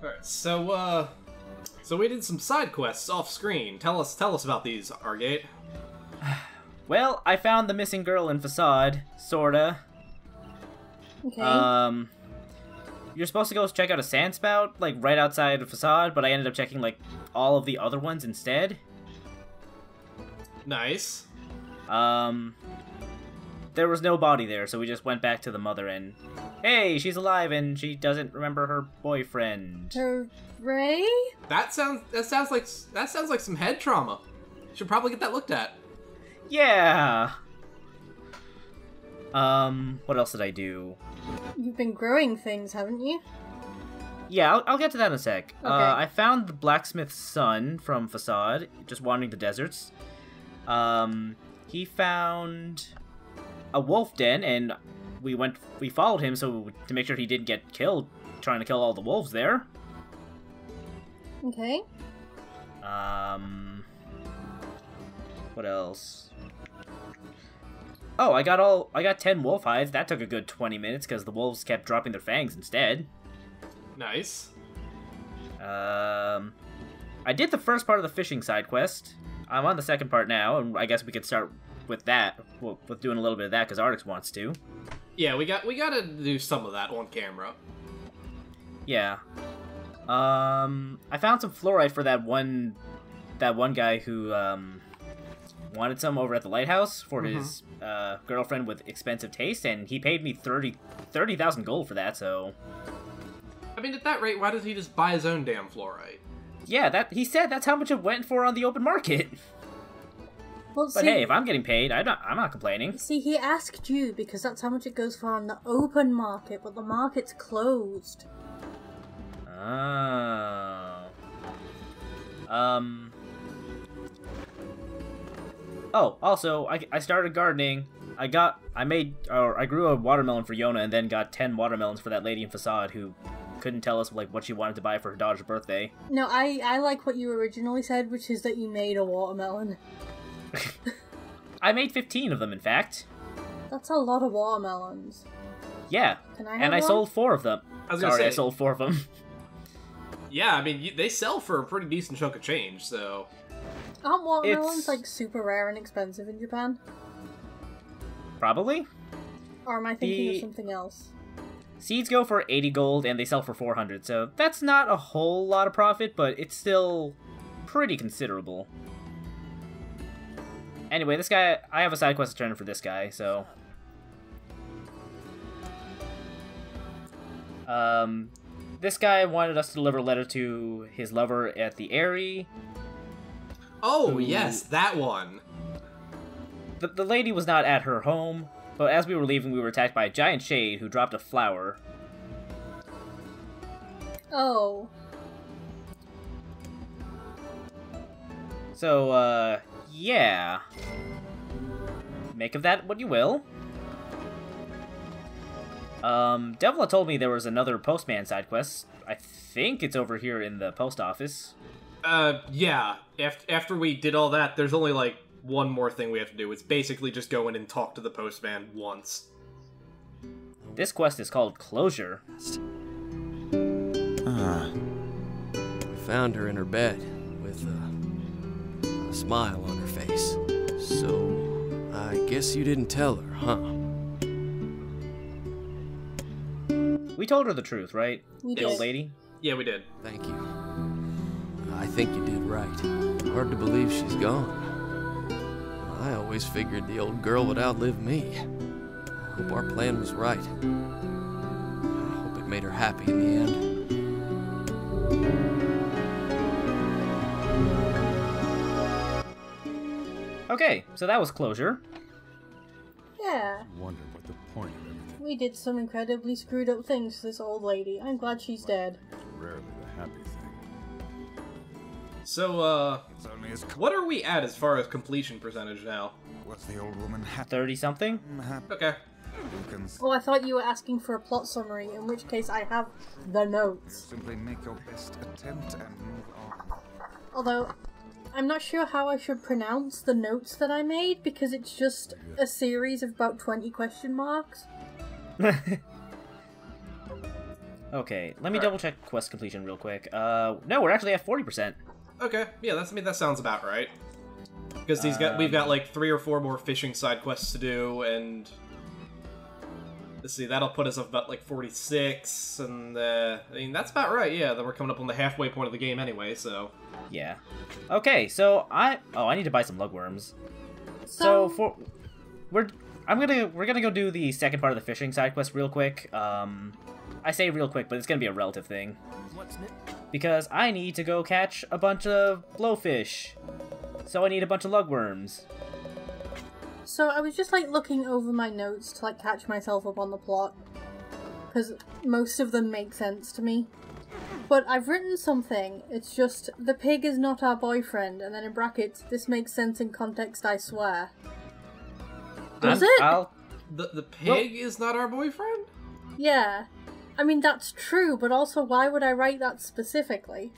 Alright, so we did some side quests off screen. Tell us about these, Argate. Well, I found the missing girl in Facade, sorta. Okay. You're supposed to go check out a sand spout, like, right outside of Facade, but I ended up checking, like, all of the other ones instead. Nice. There was no body there, so we just went back to the mother and... Hey, she's alive and she doesn't remember her boyfriend. Hooray? That sounds like some head trauma. Should probably get that looked at. Yeah! What else did I do? You've been growing things, haven't you? Yeah, I'll get to that in a sec. Okay. I found the blacksmith's son from Facade, just wandering the deserts. He found a wolf den, and we followed him to make sure he didn't get killed trying to kill all the wolves there. Okay. What else? Oh, I got 10 wolf hides. That took a good 20 minutes because the wolves kept dropping their fangs instead. Nice. I did the first part of the fishing side quest. I'm on the second part now, and I guess we could start with that, with doing a little bit of that because Artix wants to. Yeah, we gotta do some of that on camera. Yeah. I found some fluorite for that one guy who wanted some over at the lighthouse for his girlfriend with expensive taste, and he paid me 30,000 gold for that. So, I mean, at that rate, why doesn't he just buy his own damn fluorite? yeah, he said that's how much it went for on the open market. Well, But hey, if I'm getting paid, I'm not complaining. See, he asked you because that's how much it goes for on the open market, but the market's closed. Oh. Oh, also, I started gardening. I grew a watermelon for Yona and then got 10 watermelons for that lady in Facade who couldn't tell us like what she wanted to buy for her daughter's birthday. No, I like what you originally said, which is that you made a watermelon. I made 15 of them, in fact. That's a lot of watermelons. Yeah, Can I have and I one? sold 4 of them. I was gonna Sorry, I say- sold 4 of them. Yeah, I mean, they sell for a pretty decent chunk of change, so... Aren't watermelons, It's- like, super rare and expensive in Japan? Probably. Or am I thinking of something else? Seeds go for 80 gold and they sell for 400, so that's not a whole lot of profit, but it's still pretty considerable. Anyway, this guy, I have a side quest to turn for this guy, so... This guy wanted us to deliver a letter to his lover at the Eyrie. Oh, Ooh. yes, that one. The lady was not at her home, but as we were leaving, we were attacked by a giant shade who dropped a flower. Oh. So, yeah. Make of that what you will. Devla told me there was another postman side quest. I think it's over here in the post office. Yeah. After we did all that, there's only, like, one more thing we have to do. It's basically just go in and talk to the postman once. This quest is called Closure. I found her in her bed with a smile on her face. So, I guess you didn't tell her, huh? We told her the truth, right? We The old did. lady? Yeah, we did. Thank you. I think you did right. Hard to believe she's gone. I always figured the old girl would outlive me. I hope our plan was right. I hope it made her happy in the end. Okay, so that was Closure. Yeah. Wonder what the point of everything. We did some incredibly screwed up things to this old lady. I'm glad she's dead. Rarely the happy thing. So, It's only as what are we at as far as completion percentage now? was the old woman happy? 30-something? Okay. You can Oh, I thought you were asking for a plot summary, in which case I have the notes. simply make your best attempt and move on. Although, I'm not sure how I should pronounce the notes that I made, because it's just a series of about 20 question marks. Okay, let me Alright. double check quest completion real quick. No, we're actually at 40%. Okay, yeah, that sounds about right. Because we've got like 3 or 4 more fishing side quests to do, and let's see, that'll put us up about like 46, and I mean that's about right. Yeah, then we're coming up on the halfway point of the game anyway. So Yeah. Okay, so I need to buy some lugworms. So we're gonna go do the second part of the fishing side quest real quick. I say real quick, but it's gonna be a relative thing. Because I need to go catch a bunch of blowfish. So I need a bunch of lugworms. So I was just like looking over my notes to like catch myself up on the plot, because most of them make sense to me. But I've written something, it's just, the pig is not our boyfriend, and then in brackets, this makes sense in context, I swear. Does it? the pig is not our boyfriend? Yeah. I mean, that's true, but also why would I write that specifically?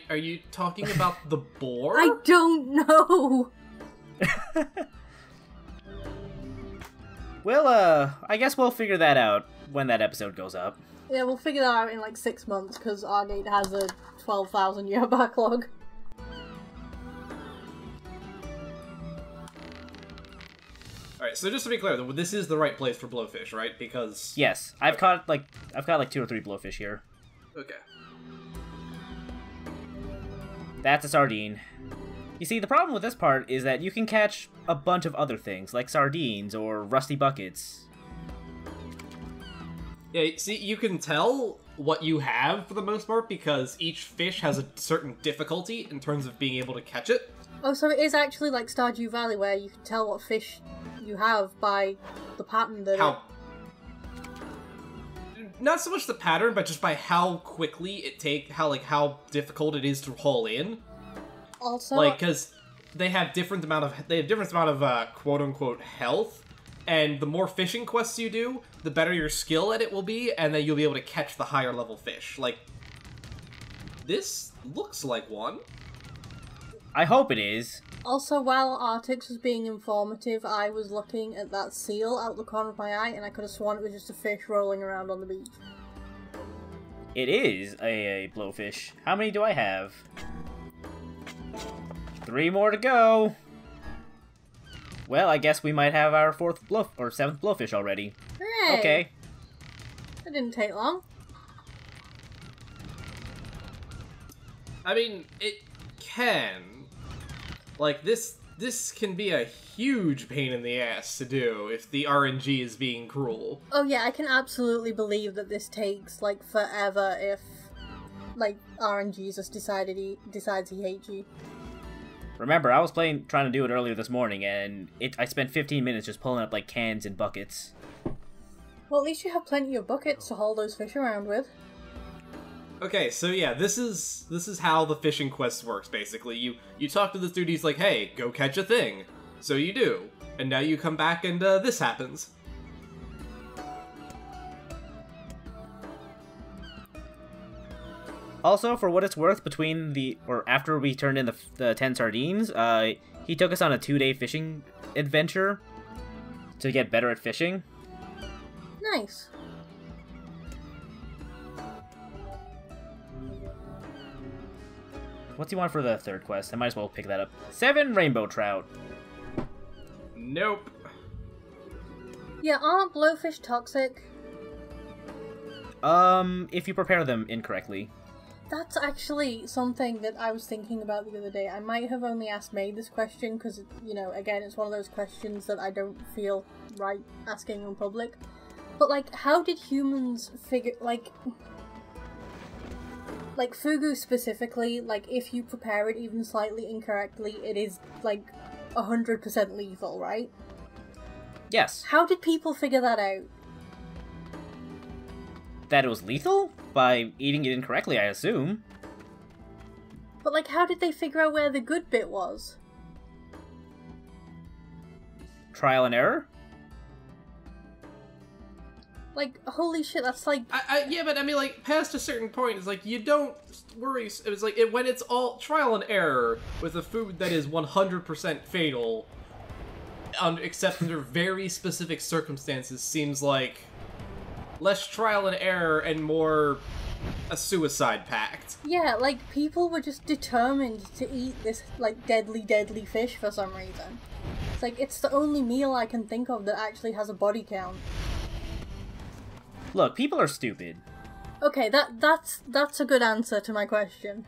Are you talking about the boar? I don't know! Well, I guess we'll figure that out when that episode goes up. Yeah, we'll figure that out in like 6 months, because Argate has a 12,000 year backlog. Alright, so just to be clear, this is the right place for blowfish, right? Because... Yes, I've caught like 2 or 3 blowfish here. Okay. That's a sardine. You see, the problem with this part is that you can catch a bunch of other things, like sardines or rusty buckets. Yeah, see, you can tell what you have for the most part because each fish has a certain difficulty in terms of being able to catch it. Oh, so it is actually like Stardew Valley, where you can tell what fish you have by the pattern that Not so much the pattern, but just by how quickly how difficult it is to haul in. Also, Like, because they have different amount of quote-unquote health, and the more fishing quests you do, the better your skill at it will be, and then you'll be able to catch the higher level fish. Like, this looks like one. I hope it is. Also, while Artix was being informative, I was looking at that seal out the corner of my eye, and I could have sworn it was just a fish rolling around on the beach. It is a blowfish. How many do I have? 3 more to go. Well, I guess we might have our 7th blowfish already. Hey! Okay. That didn't take long. I mean, it can. Like, this can be a huge pain in the ass to do if the RNG is being cruel. Oh yeah, I can absolutely believe that this takes, like, forever if, like, RNG just decides he hates you. Remember, I was trying to do it earlier this morning, and I spent 15 minutes just pulling up, like, cans and buckets. Well, at least you have plenty of buckets to haul those fish around with. Okay, so yeah, this is how the fishing quest works, basically. You talk to this dude, he's like, hey, go catch a thing. So you do. And now you come back and this happens. Also, for what it's worth, after we turned in the 10 sardines, he took us on a 2-day fishing adventure to get better at fishing. Nice. What's he want for the 3rd quest? I might as well pick that up. 7 rainbow trout. Nope. Yeah, aren't blowfish toxic? If you prepare them incorrectly. That's actually something that I was thinking about the other day. I might have only asked May this question because, you know, again, it's one of those questions that I don't feel right asking in public. But, like, how did humans figure, like fugu specifically, like, if you prepare it even slightly incorrectly, it is, like, 100% lethal, right? Yes. How did people figure that out? That it was lethal? By eating it incorrectly, I assume. But, like, how did they figure out where the good bit was? Trial and error? Like, holy shit, that's like... Yeah, but I mean, like, past a certain point, it's like, you don't worry. It was like, when it's all trial and error with a food that is 100% fatal, except under very specific circumstances, seems like less trial and error and more a suicide pact. Yeah, like, people were just determined to eat this, like, deadly, deadly fish for some reason. It's like, it's the only meal I can think of that actually has a body count. Look, people are stupid. Okay, that's a good answer to my question.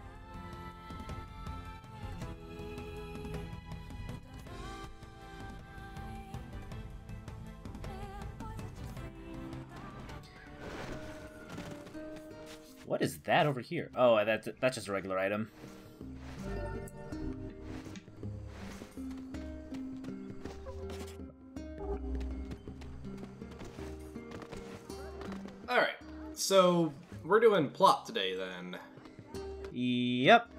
What is that over here? Oh, that's just a regular item. Alright, so we're doing plot today then. Yep.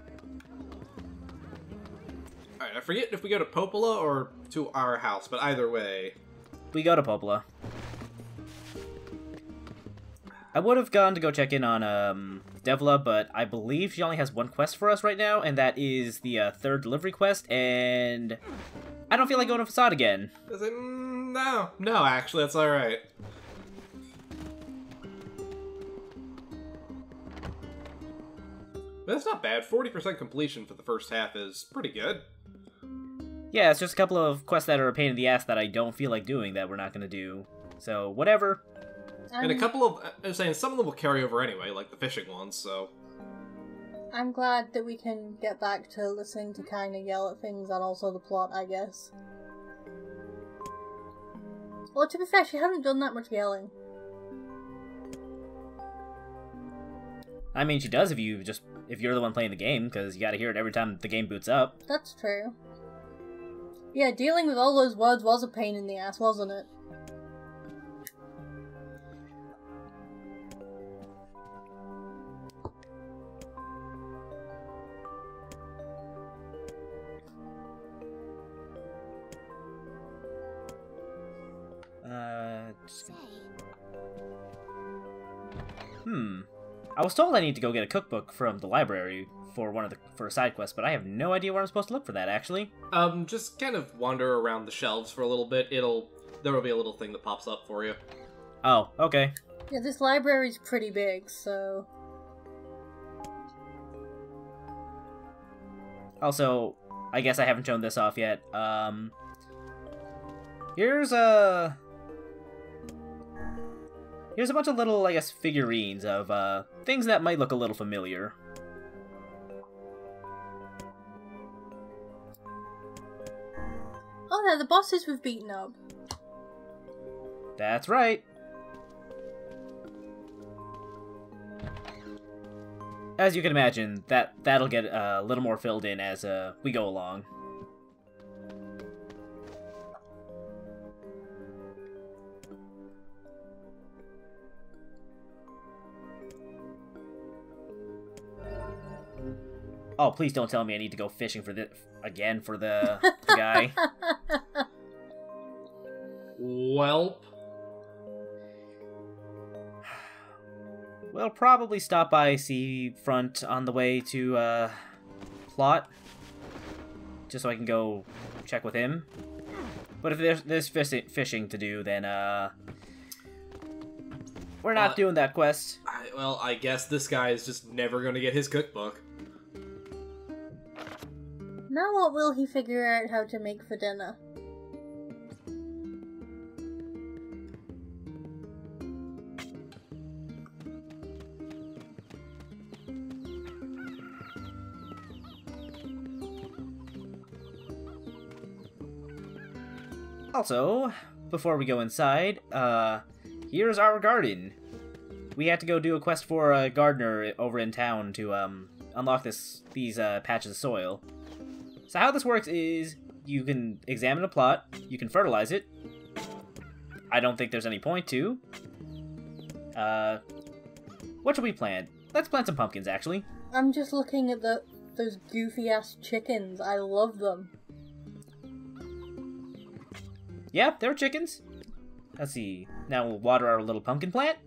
Alright, I forget if we go to Popola or to our house, but either way. We go to Popola. I would have gone to go check in on Devla, but I believe she only has one quest for us right now, and that is the third delivery quest, and I don't feel like going to Facade again. I say, no, actually, that's alright. That's not bad. 40% completion for the first half is pretty good. Yeah, it's just a couple of quests that are a pain in the ass that I don't feel like doing that we're not going to do. So, whatever. And a couple of, I'm saying some of them will carry over anyway, like the fishing ones, so. I'm glad that we can get back to listening to kinda yell at things and also the plot, I guess. Well, to be fair, she hasn't done that much yelling. I mean, she does if you're the one playing the game, because you gotta hear it every time the game boots up. That's true. Yeah, dealing with all those words was a pain in the ass, wasn't it? I was told I need to go get a cookbook from the library for a side quest, but I have no idea where I'm supposed to look for that, actually. Just kind of wander around the shelves for a little bit. There will be a little thing that pops up for you. Oh, okay. Yeah, this library's pretty big, so... Also, I guess I haven't shown this off yet. Here's a bunch of little, I guess, figurines of, things that might look a little familiar. Oh, they're the bosses we've beaten up. That's right. As you can imagine, that'll get a little more filled in as we go along. Oh, please don't tell me I need to go fishing for the guy. Welp. We'll probably stop by Seafront on the way to, Plot. Just so I can go check with him. But if there's fishing to do, then, we're not doing that quest. Well, I guess this guy is just never gonna get his cookbook. Now what will he figure out how to make for dinner? Also, before we go inside, here's our garden. We had to go do a quest for a gardener over in town to unlock these patches of soil. So how this works is you can examine a plot, you can fertilize it. I don't think there's any point to. What should we plant? Let's plant some pumpkins, actually. I'm just looking at those goofy-ass chickens. I love them. Yeah, they're chickens. Let's see. Now we'll water our little pumpkin plant.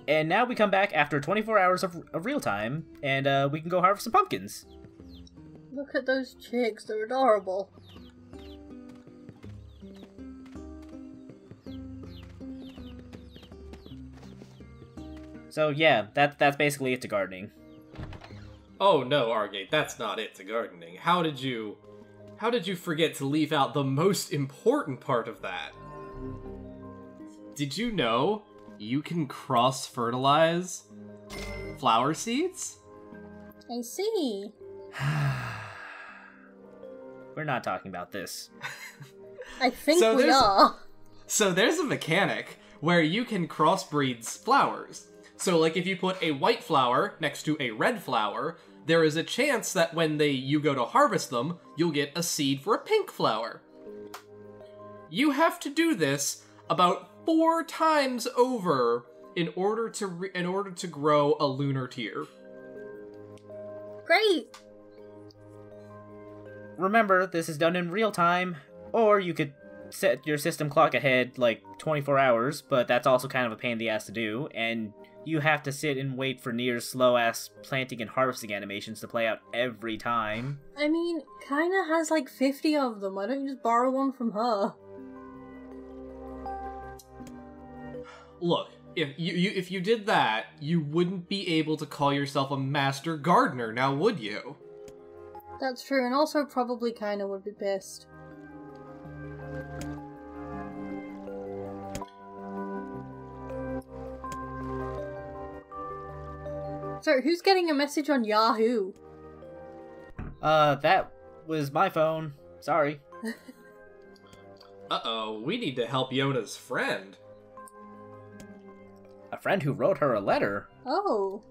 And now we come back after 24 hours of real time, and we can go harvest some pumpkins. Look at those chicks, they're adorable. So yeah, that's basically it to gardening. Oh no, Argate, that's not it to gardening. How did you forget to leave out the most important part of that? Did you know you can cross-fertilize flower seeds? I see. We're not talking about this. I think So we there's- are. So there's a mechanic where you can crossbreed flowers. So like if you put a white flower next to a red flower, there is a chance that when you go to harvest them, you'll get a seed for a pink flower. You have to do this about 4 times over in order to grow a lunar tier. Great. Remember, this is done in real time, or you could set your system clock ahead like 24 hours, but that's also kind of a pain in the ass to do, and you have to sit and wait for NieR's slow-ass planting and harvesting animations to play out every time. I mean, kinda has like 50 of them. Why don't you just borrow one from her? Look, if you did that, you wouldn't be able to call yourself a master gardener, now would you? That's true, and also probably kinda would be pissed. So, who's getting a message on Yahoo? That was my phone. Sorry. Uh-oh, we need to help Yona's friend. A friend who wrote her a letter. Oh.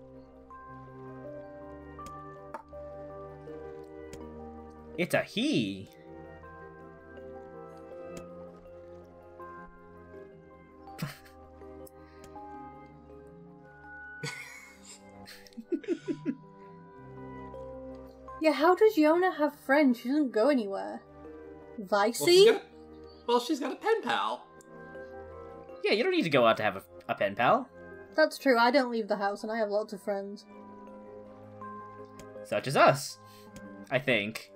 It's a he. Yeah, how does Yona have friends? She doesn't go anywhere. Vicey? She's got a pen pal. Yeah, you don't need to go out to have a pen pal. That's true, I don't leave the house and I have lots of friends. Such as us. I think.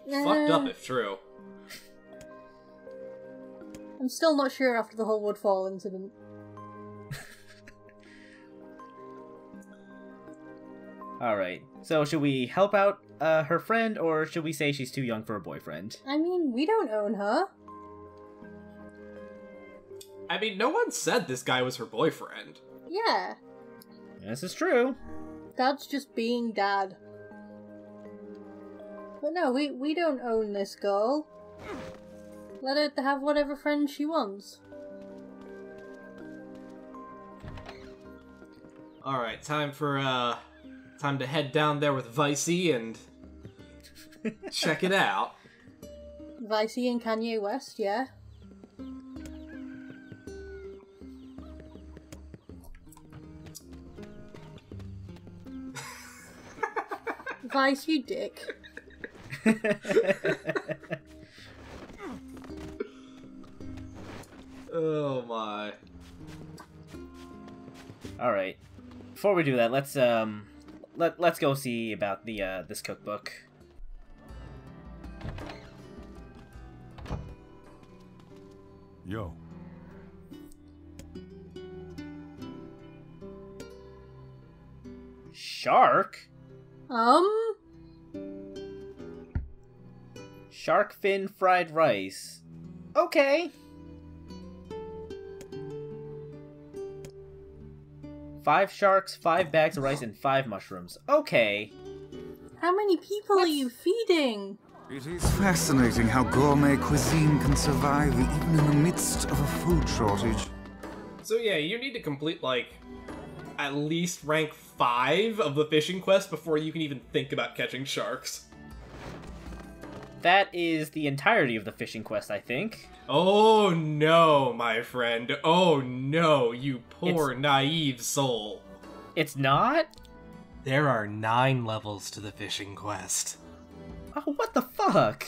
Fucked up if true. I'm still not sure after the whole Woodfall incident. Alright, so should we help out her friend, or should we say she's too young for a boyfriend? I mean, we don't own her. I mean, no one said this guy was her boyfriend. Yeah, This is true. Dad's just being Dad. But no, we don't own this girl. Let her have whatever friends she wants. Alright, time to head down there with Vicey and check it out. Vicey and Kanye West, yeah. Vice, you dick. Oh my. All right. Before we do that, let's go see about the this cookbook. Yo. Shark? Shark fin fried rice. Okay. 5 sharks, 5 bags of rice, and 5 mushrooms. Okay. How many people are you feeding? It is fascinating how gourmet cuisine can survive even in the midst of a food shortage. So yeah, you need to complete, like, at least rank 5 of the fishing quest before you can even think about catching sharks. That is the entirety of the fishing quest, I think. Oh no, my friend. Oh no, you poor naive soul. It's not? There are 9 levels to the fishing quest. Oh, what the fuck?